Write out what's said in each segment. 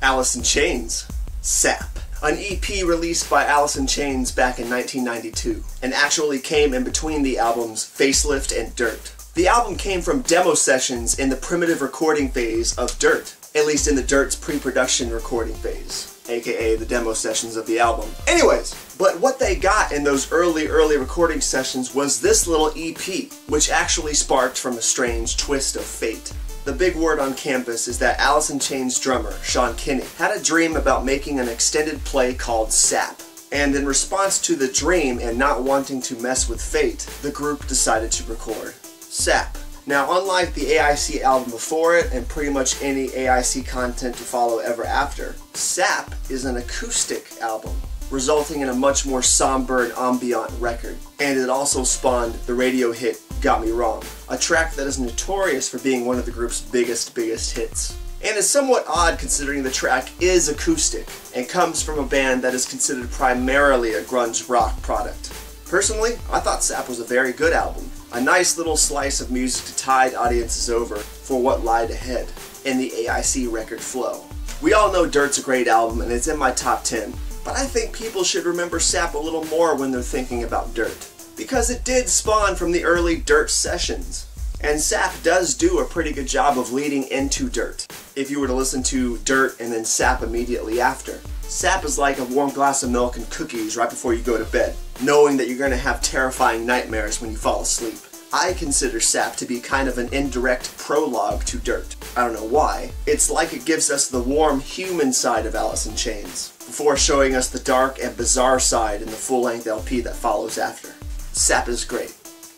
Alice in Chains, Sap. An EP released by Alice in Chains back in 1992, and actually came in between the albums Facelift and Dirt. The album came from demo sessions in the primitive recording phase of Dirt, at least in the Dirt's pre-production recording phase, aka the demo sessions of the album. Anyways, but what they got in those early recording sessions was this little EP, which actually sparked from a strange twist of fate. The big word on campus is that Alice in Chains drummer, Sean Kinney, had a dream about making an extended play called Sap. And in response to the dream and not wanting to mess with fate, the group decided to record Sap. Now, unlike the AIC album before it, and pretty much any AIC content to follow ever after, Sap is an acoustic album, resulting in a much more somber and ambient record. And it also spawned the radio hit Got Me Wrong, a track that is notorious for being one of the group's biggest hits. And is somewhat odd considering the track is acoustic, and comes from a band that is considered primarily a grunge rock product. Personally, I thought Sap was a very good album. A nice little slice of music to tide audiences over for what lied ahead in the AIC record flow. We all know Dirt's a great album and it's in my top 10, but I think people should remember Sap a little more when they're thinking about Dirt, because it did spawn from the early Dirt sessions. And Sap does do a pretty good job of leading into Dirt. If you were to listen to Dirt and then Sap immediately after, Sap is like a warm glass of milk and cookies right before you go to bed, knowing that you're going to have terrifying nightmares when you fall asleep. I consider Sap to be kind of an indirect prologue to Dirt. I don't know why. It's like it gives us the warm human side of Alice in Chains, before showing us the dark and bizarre side in the full-length LP that follows after. Sap is great.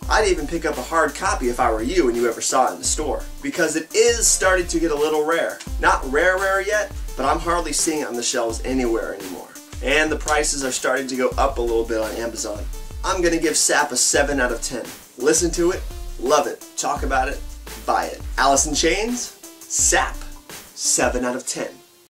I'd even pick up a hard copy if I were you and you ever saw it in the store, because it is starting to get a little rare. Not rare yet, but I'm hardly seeing it on the shelves anywhere anymore. And the prices are starting to go up a little bit on Amazon. I'm gonna give Sap a 7 out of 10. Listen to it, love it, talk about it, buy it. Alice in Chains, Sap, 7 out of 10.